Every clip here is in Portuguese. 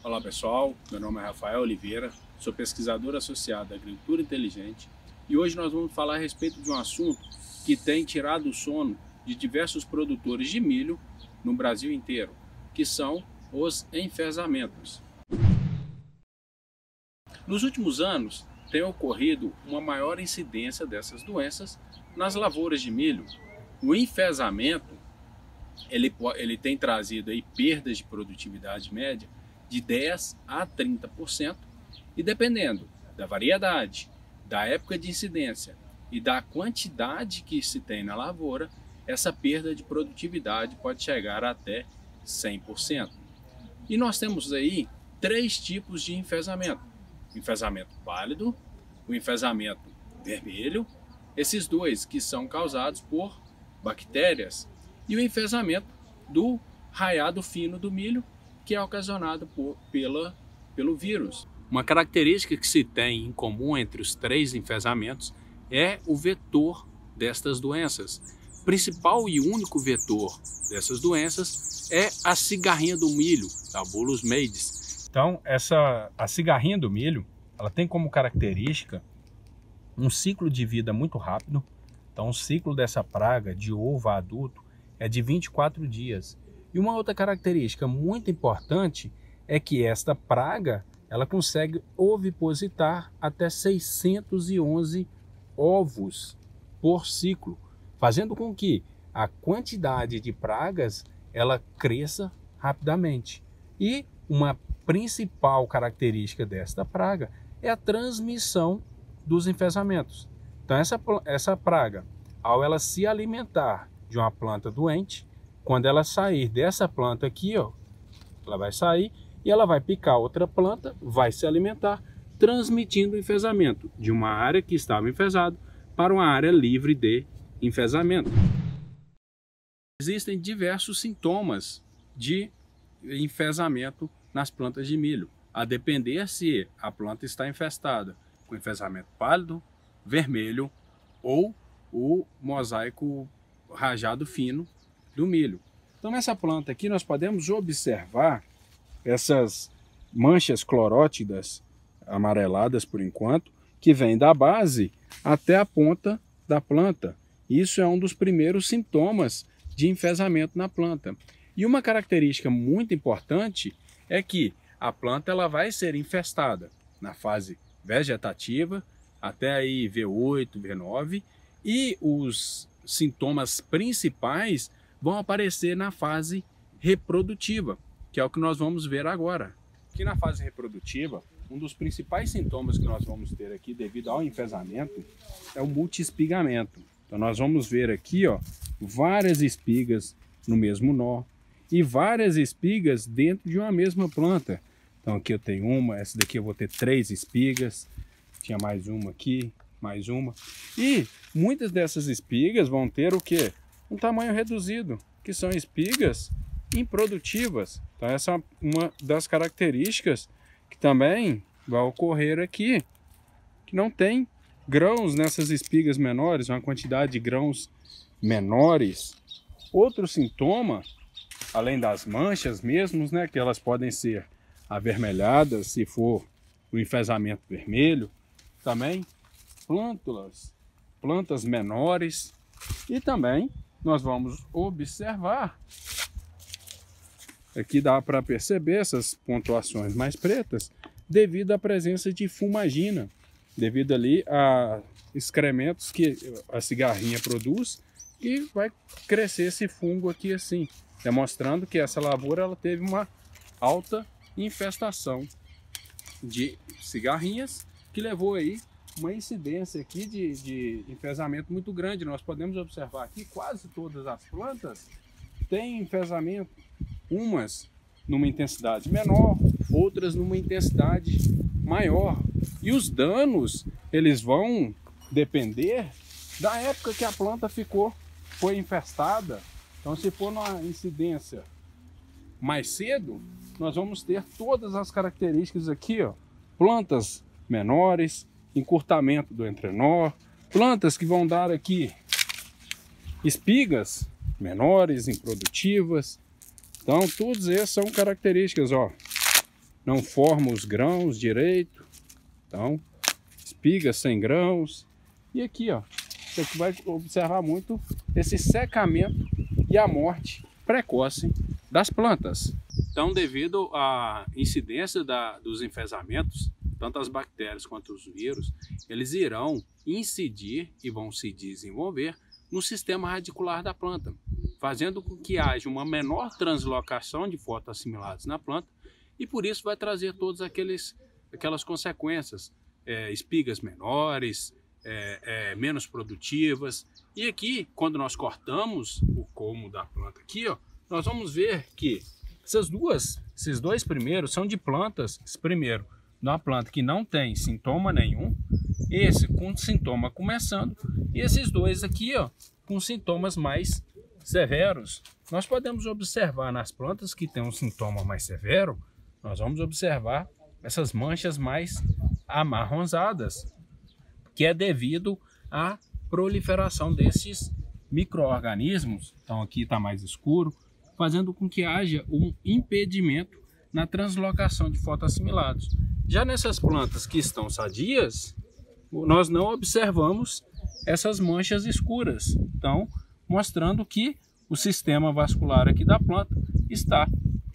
Olá pessoal, meu nome é Rafael Oliveira, sou pesquisador associado da Agricultura Inteligente e hoje nós vamos falar a respeito de um assunto que tem tirado o sono de diversos produtores de milho no Brasil inteiro, que são os enfezamentos. Nos últimos anos tem ocorrido uma maior incidência dessas doenças nas lavouras de milho. O enfezamento ele tem trazido aí perdas de produtividade média de 10 a 30%, e dependendo da variedade, da época de incidência e da quantidade que se tem na lavoura, essa perda de produtividade pode chegar até 100%. E nós temos aí três tipos de enfezamento: o enfezamento pálido, o enfezamento vermelho, esses dois que são causados por bactérias, e o enfezamento do raiado fino do milho, que é ocasionado pelo vírus. Uma característica que se tem em comum entre os três enfezamentos é o vetor destas doenças. O principal e único vetor dessas doenças é a cigarrinha do milho, a Bullous maydis. Então, a cigarrinha do milho, ela tem como característica um ciclo de vida muito rápido. Então, o ciclo dessa praga de ovo a adulto é de 24 dias. E uma outra característica muito importante é que esta praga ela consegue ovipositar até 611 ovos por ciclo, fazendo com que a quantidade de pragas ela cresça rapidamente. E uma principal característica desta praga é a transmissão dos enfezamentos. Então essa praga, ao ela se alimentar de uma planta doente, quando ela sair dessa planta aqui, ó, ela vai sair e ela vai picar outra planta, vai se alimentar, transmitindo o enfezamento de uma área que estava enfezada para uma área livre de enfezamento. Existem diversos sintomas de enfezamento nas plantas de milho, a depender se a planta está infestada com enfezamento pálido, vermelho ou o mosaico rajado fino do milho. Então nessa planta aqui nós podemos observar essas manchas clorótidas amareladas por enquanto, que vêm da base até a ponta da planta. Isso é um dos primeiros sintomas de enfezamento na planta. E uma característica muito importante é que a planta ela vai ser infestada na fase vegetativa, até aí V8, V9, e os sintomas principais vão aparecer na fase reprodutiva, que é o que nós vamos ver agora. Aqui na fase reprodutiva, um dos principais sintomas que nós vamos ter aqui devido ao enfezamento é o multiespigamento. Então nós vamos ver aqui, ó, várias espigas no mesmo nó e várias espigas dentro de uma mesma planta. Então aqui eu tenho uma, essa daqui eu vou ter 3 espigas, tinha mais uma aqui, mais uma. E muitas dessas espigas vão ter o quê? Um tamanho reduzido, que são espigas improdutivas. Então essa é uma das características que também vai ocorrer aqui, que não tem grãos nessas espigas menores, uma quantidade de grãos menores. Outro sintoma, além das manchas mesmos, né, que elas podem ser avermelhadas se for o enfezamento vermelho, também plantas menores, e também nós vamos observar, aqui dá para perceber essas pontuações mais pretas, devido à presença de fumagina, devido ali a excrementos que a cigarrinha produz, e vai crescer esse fungo aqui assim, demonstrando que essa lavoura ela teve uma alta infestação de cigarrinhas, que levou aí uma incidência aqui de enfezamento muito grande. Nós podemos observar aqui quase todas as plantas têm enfezamento, umas numa intensidade menor, outras numa intensidade maior. E os danos, eles vão depender da época que a planta foi infestada. Então se for numa incidência mais cedo, nós vamos ter todas as características aqui, ó, plantas menores, encurtamento do entrenó, plantas que vão dar aqui espigas menores, improdutivas. Então, todas essas são características, ó. não forma os grãos direito. Então, espigas sem grãos. E aqui, ó, você aqui vai observar muito esse secamento e a morte precoce das plantas. Então, devido à incidência dos enfesamentos, tanto as bactérias quanto os vírus, eles irão incidir e vão se desenvolver no sistema radicular da planta, fazendo com que haja uma menor translocação de fotoassimilados na planta e por isso vai trazer todas aquelas consequências, espigas menores, menos produtivas. E aqui, quando nós cortamos o colmo da planta aqui, ó, nós vamos ver que esses dois primeiros são de plantas. Esse primeiro, de uma planta que não tem sintoma nenhum, esse com sintoma começando, e esses dois aqui, ó, com sintomas mais severos. Nós podemos observar nas plantas que tem um sintoma mais severo, nós vamos observar essas manchas mais amarronzadas, que é devido à proliferação desses micro-organismos. Então aqui está mais escuro, fazendo com que haja um impedimento na translocação de fotoassimilados. Já nessas plantas que estão sadias, nós não observamos essas manchas escuras, então mostrando que o sistema vascular aqui da planta está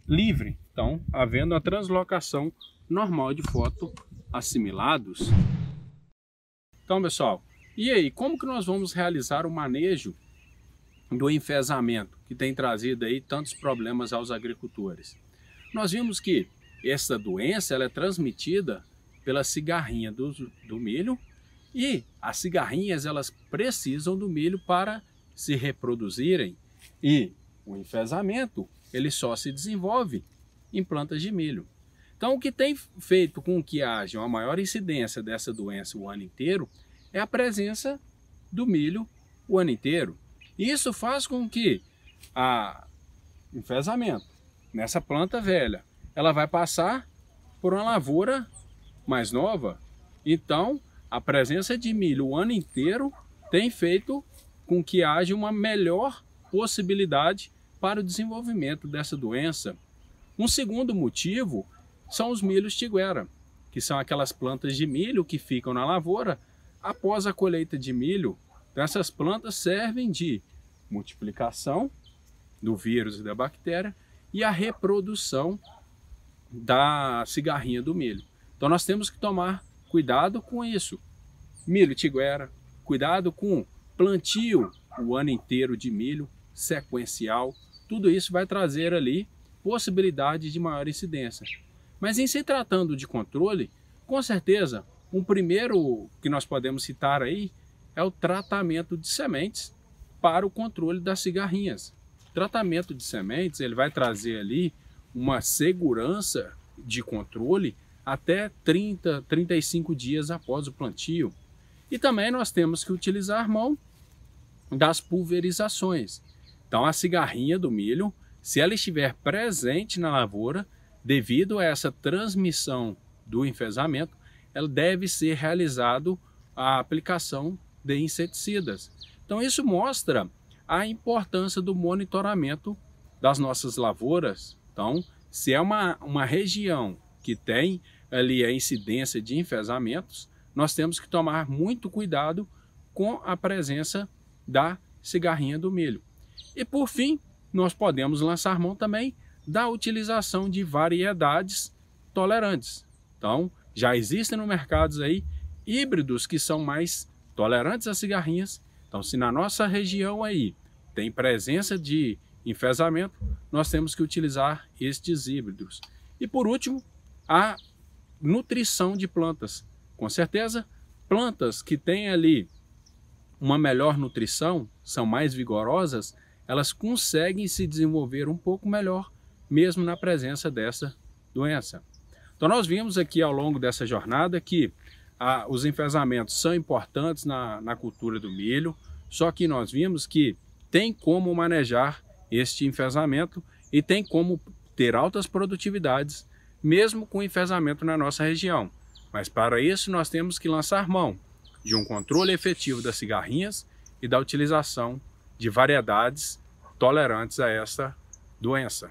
livre, então havendo a translocação normal de fotoassimilados. Então, pessoal, e aí, como que nós vamos realizar o manejo do enfesamento que tem trazido aí tantos problemas aos agricultores? Nós vimos que essa doença ela é transmitida pela cigarrinha do milho, e as cigarrinhas elas precisam do milho para se reproduzirem, e o enfesamento ele só se desenvolve em plantas de milho. Então o que tem feito com que haja uma maior incidência dessa doença o ano inteiro é a presença do milho o ano inteiro. Isso faz com que o enfesamento nessa planta velha ela vai passar por uma lavoura mais nova. Então a presença de milho o ano inteiro tem feito com que haja uma melhor possibilidade para o desenvolvimento dessa doença. Um segundo motivo são os milhos tiguera, que são aquelas plantas de milho que ficam na lavoura após a colheita de milho. Essas plantas servem de multiplicação do vírus e da bactéria e a reprodução da cigarrinha do milho. Então nós temos que tomar cuidado com isso. Milho tiguera, cuidado com plantio o ano inteiro de milho sequencial. Tudo isso vai trazer ali possibilidade de maior incidência. Mas em se tratando de controle, com certeza, um primeiro que nós podemos citar aí é o tratamento de sementes para o controle das cigarrinhas. O tratamento de sementes ele vai trazer ali uma segurança de controle até 35 dias após o plantio. E também nós temos que utilizar mão das pulverizações. Então a cigarrinha do milho, se ela estiver presente na lavoura, devido a essa transmissão do enfesamento, ela deve ser realizado a aplicação de inseticidas. Então isso mostra a importância do monitoramento das nossas lavouras. Então, se é uma região que tem ali a incidência de enfesamentos, nós temos que tomar muito cuidado com a presença da cigarrinha do milho. E por fim, nós podemos lançar mão também da utilização de variedades tolerantes. Então, já existem no mercado aí híbridos que são mais tolerantes às cigarrinhas. Então, se na nossa região aí tem presença de enfesamento, nós temos que utilizar estes híbridos. E por último, a nutrição de plantas. Com certeza, plantas que têm ali uma melhor nutrição, são mais vigorosas, elas conseguem se desenvolver um pouco melhor, mesmo na presença dessa doença. Então nós vimos aqui ao longo dessa jornada que os enfesamentos são importantes na cultura do milho, só que nós vimos que tem como manejar este enfesamento e tem como ter altas produtividades, mesmo com enfesamento na nossa região. Mas para isso nós temos que lançar mão de um controle efetivo das cigarrinhas e da utilização de variedades tolerantes a esta doença.